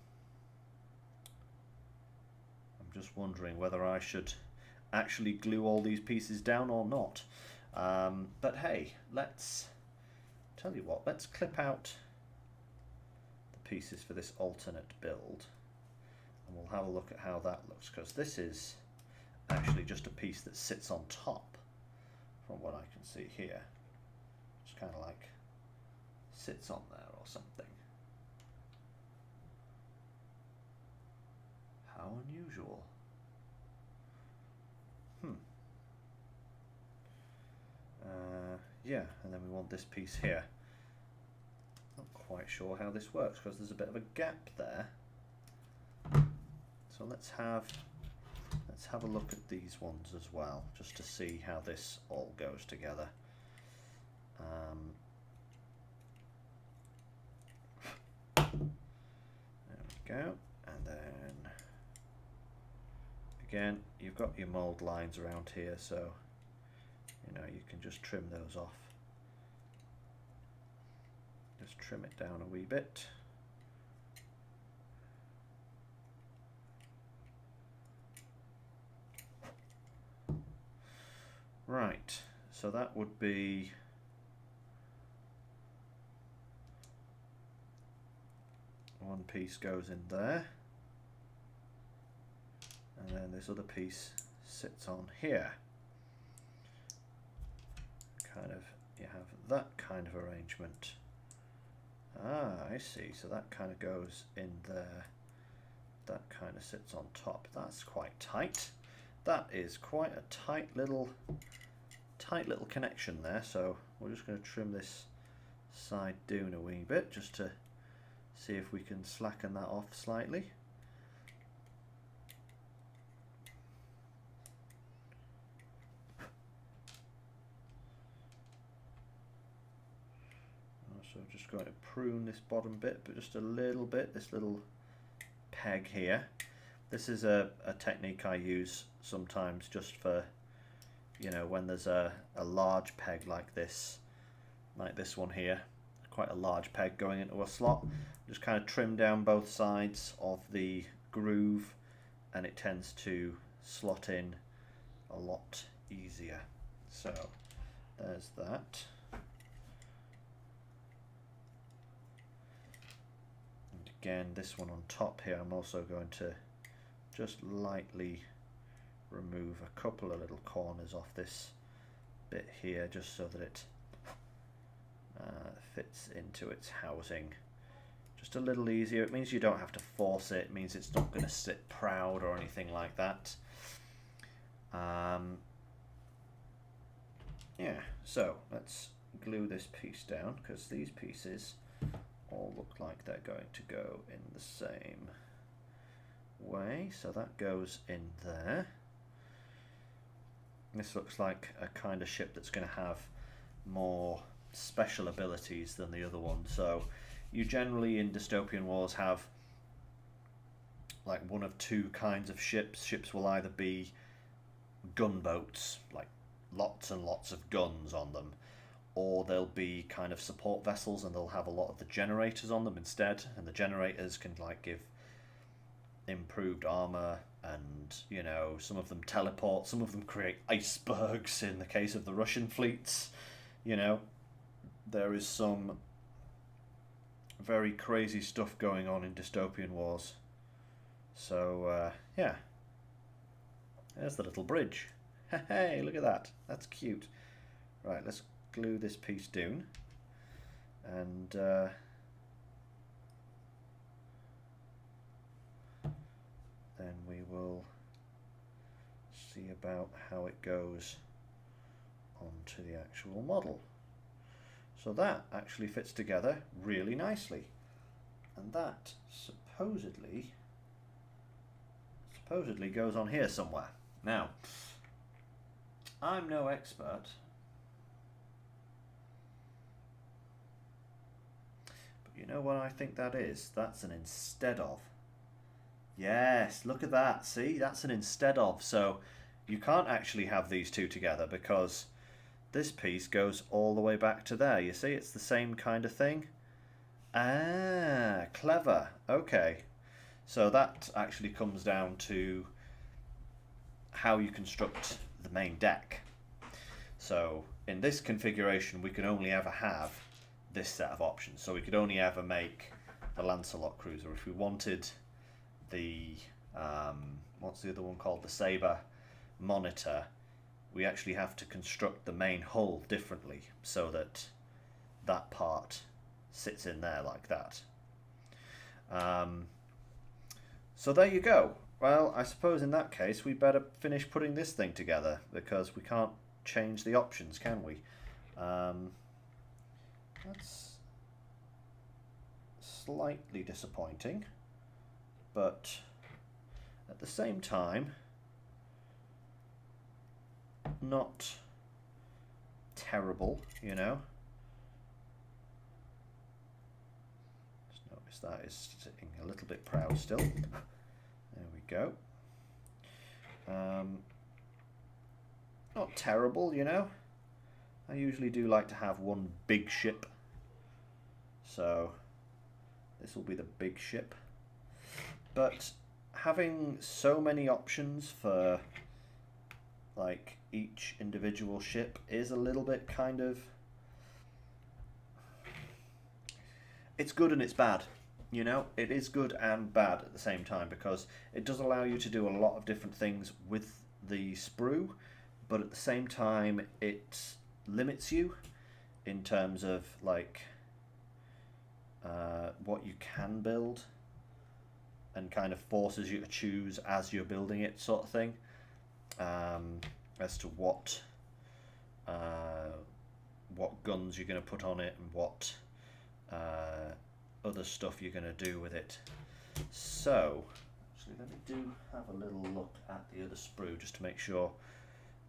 just wondering whether I should actually glue all these pieces down or not. But hey, let's tell you what. Let's clip out the pieces for this alternate build, and we'll have a look at how that looks, because this is actually just a piece that sits on top from what I can see here. Just kind of like sits on there or something. How unusual. yeah, and then we want this piece here. Not quite sure how this works because there's a bit of a gap there. So let's have a look at these ones as well, just to see how this all goes together. There we go, and then again you've got your mold lines around here, so you know you can just trim those off. Just trim it down a wee bit. Right, so that would be one piece goes in there, and then this other piece sits on here. Kind of, you have that kind of arrangement. Ah, I see. So that kind of goes in there. That kind of sits on top. That's quite tight. That is quite a tight little connection there. So we're just going to trim this side down a wee bit just to see if we can slacken that off slightly. So just going to prune this bottom bit, but just a little bit, this little peg here. This is a technique I use sometimes just for, you know, when there's a large peg like this one here, quite a large peg going into a slot. Just kind of trim down both sides of the groove and it tends to slot in a lot easier. So there's that. And again, this one on top here, I'm also going to just lightly remove a couple of little corners off this bit here, just so that it fits into its housing just a little easier. It means you don't have to force it. It means it's not going to sit proud or anything like that. Yeah, so let's glue this piece down, because these pieces all look like they're going to go in the same way. So that goes in there. This looks like a kind of ship that's going to have more special abilities than the other one. So you generally in Dystopian Wars have like one of two kinds of ships. Ships will either be gunboats, like lots and lots of guns on them, or they'll be kind of support vessels and they'll have a lot of the generators on them instead, and the generators can like give improved armor, and you know, some of them teleport, some of them create icebergs in the case of the Russian fleets. You know, there is some very crazy stuff going on in Dystopian Wars. So yeah, there's the little bridge. Hey, look at that, that's cute. Right, let's glue this piece down, and then we will see about how it goes onto the actual model. So that actually fits together really nicely, and that supposedly goes on here somewhere. Now, I'm no expert, but you know what I think that is? That's an instead of. Yes, look at that. See, that's an instead of. So you can't actually have these two together because this piece goes all the way back to there. You see, it's the same kind of thing. Ah, clever. Okay. So that actually comes down to how you construct the main deck. So in this configuration, we can only ever have this set of options. So we could only ever make the Lancelot cruiser. If we wanted the, what's the other one called? The Sabre monitor, we actually have to construct the main hull differently so that that part sits in there like that. So there you go. Well, I suppose in that case we better finish putting this thing together, because we can't change the options, can we? That's slightly disappointing, but at the same time, not terrible, you know. Just notice that is sitting a little bit proud still. There we go. Not terrible, you know. I usually do like to have one big ship, so this will be the big ship. But having so many options for like each individual ship is a little bit kind of, it's good and it's bad, you know. It is good and bad at the same time, because it does allow you to do a lot of different things with the sprue, but at the same time it limits you in terms of like what you can build, and kind of forces you to choose as you're building it, sort of thing, as to what guns you're going to put on it and what other stuff you're going to do with it. So actually, let me do have a little look at the other sprue just to make sure.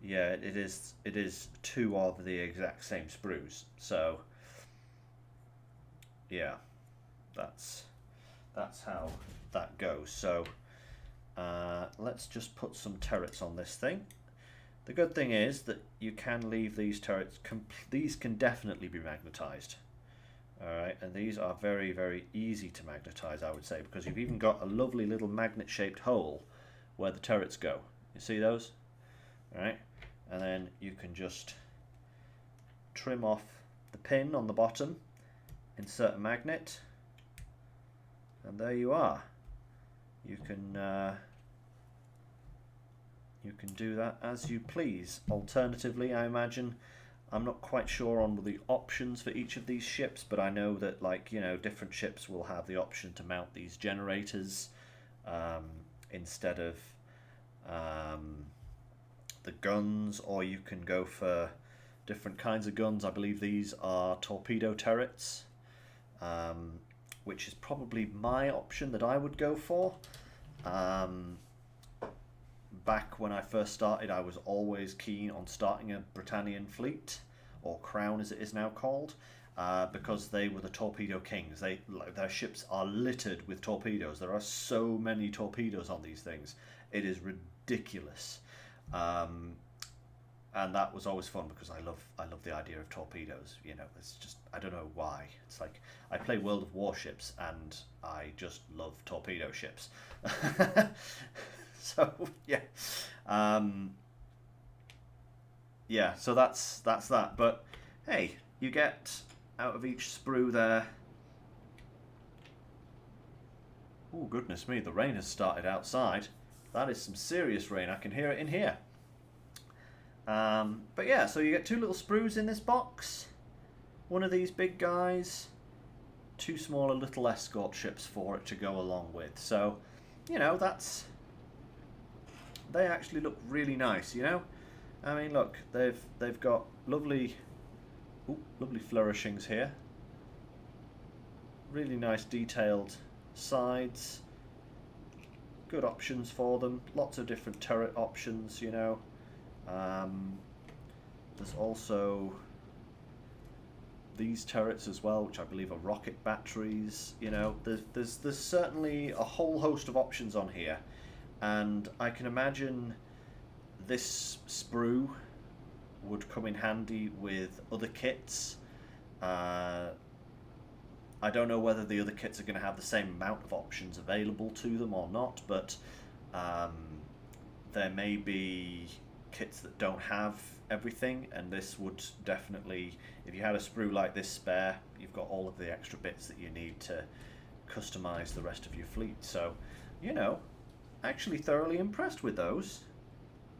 Yeah, it is two of the exact same sprues. So yeah, that's how that goes. So let's just put some turrets on this thing. The good thing is that you can leave these turrets, these can definitely be magnetized. Alright, and these are very, very easy to magnetize, I would say, because you've even got a lovely little magnet shaped hole where the turrets go. You see those? Alright, and then you can just trim off the pin on the bottom, insert a magnet, and there you are. You can do that as you please. Alternatively, I imagine, I'm not quite sure on the options for each of these ships, but I know that, like, you know, different ships will have the option to mount these generators instead of the guns, or you can go for different kinds of guns. I believe these are torpedo turrets, which is probably my option that I would go for. Back when I first started, I was always keen on starting a Britannian fleet, or Crown as it is now called, because they were the torpedo kings. Their ships are littered with torpedoes. There are so many torpedoes on these things. It is ridiculous. And that was always fun because I love the idea of torpedoes. You know, it's just, I don't know why. It's like I play World of Warships and I just love torpedo ships. So yeah, yeah. So that's that. But hey, you get out of each sprue there. Oh goodness me, the rain has started outside. That is some serious rain. I can hear it in here. But yeah, so you get two little sprues in this box. One of these big guys, two smaller little escort ships for it to go along with. So, you know, they actually look really nice, you know? I mean, look, they've got lovely flourishings here. Really nice detailed sides. Good options for them. Lots of different turret options, you know. There's also these turrets as well, which I believe are rocket batteries. You know, there's certainly a whole host of options on here, and I can imagine this sprue would come in handy with other kits. I don't know whether the other kits are going to have the same amount of options available to them or not, but there may be kits that don't have everything, and this would definitely, if you had a sprue like this spare, you've got all of the extra bits that you need to customize the rest of your fleet. So, you know, actually thoroughly impressed with those.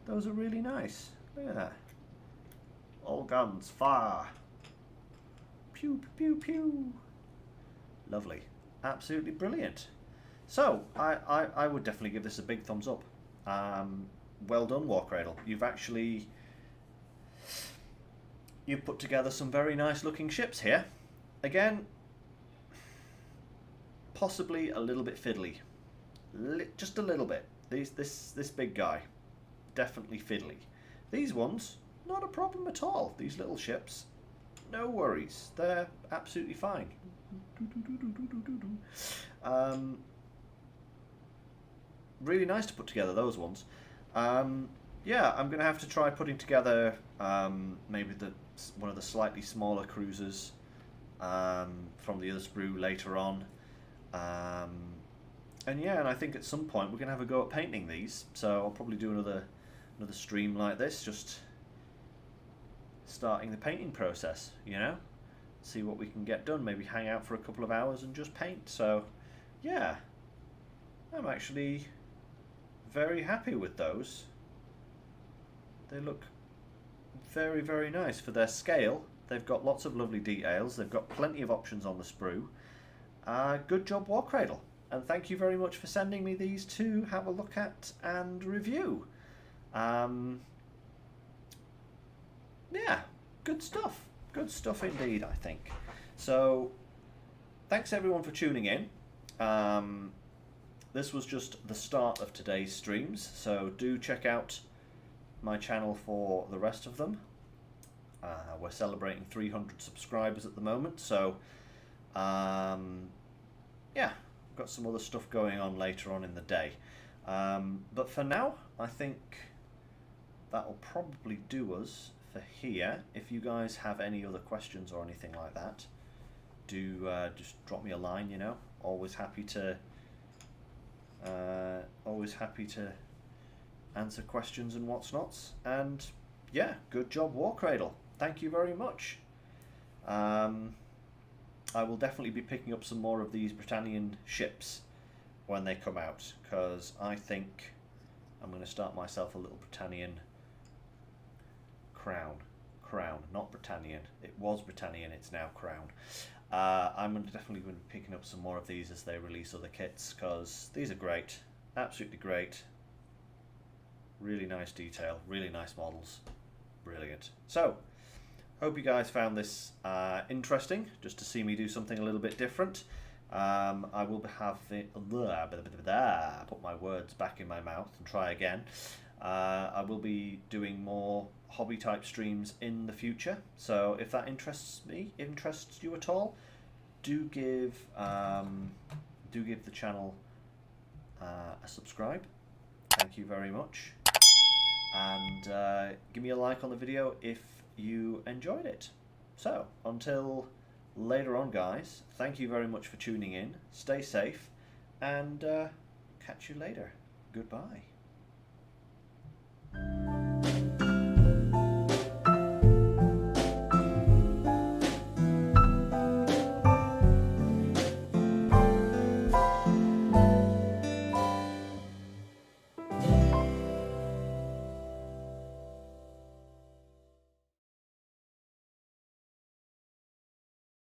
Those are really nice. Look at that. All guns, fire. Pew, pew, pew. Lovely. Absolutely brilliant. So, I would definitely give this a big thumbs up. Well done, Warcradle. You've actually you've put together some very nice looking ships here. Again, possibly a little bit fiddly. Just a little bit. This big guy, definitely fiddly. These ones, not a problem at all. These little ships, no worries. They're absolutely fine. Really nice to put together those ones. Yeah, I'm going to have to try putting together maybe one of the slightly smaller cruisers from the other sprue later on. And yeah, and I think at some point we're going to have a go at painting these. So I'll probably do another stream like this, just starting the painting process, you know? See what we can get done. Maybe hang out for a couple of hours and just paint. So yeah, I'm actually very happy with those. They look very, very nice for their scale. They've got lots of lovely details. They've got plenty of options on the sprue. Good job, Warcradle. And thank you very much for sending me these to have a look at and review. Yeah, good stuff. Good stuff indeed, I think. So, thanks everyone for tuning in. This was just the start of today's streams, so do check out my channel for the rest of them. We're celebrating 300 subscribers at the moment, so yeah, got some other stuff going on later on in the day. But for now, I think that'll probably do us for here. If you guys have any other questions or anything like that, do just drop me a line, you know. Always happy to answer questions and what's nots. And yeah, good job, Warcradle. Thank you very much. I will definitely be picking up some more of these Britannian ships when they come out, because I think I'm going to start myself a little Britannian crown, not Britannian. It was Britannian, it's now crown. I'm definitely going to be picking up some more of these as they release other kits, because these are great, absolutely great. Really nice detail, really nice models, brilliant. So, hope you guys found this interesting, just to see me do something a little bit different. I will have put my words back in my mouth and try again. I will be doing more hobby type streams in the future, so if that interests you at all, do give the channel a subscribe. Thank you very much, and give me a like on the video if you enjoyed it. So until later on, guys, thank you very much for tuning in. Stay safe, and catch you later. Goodbye.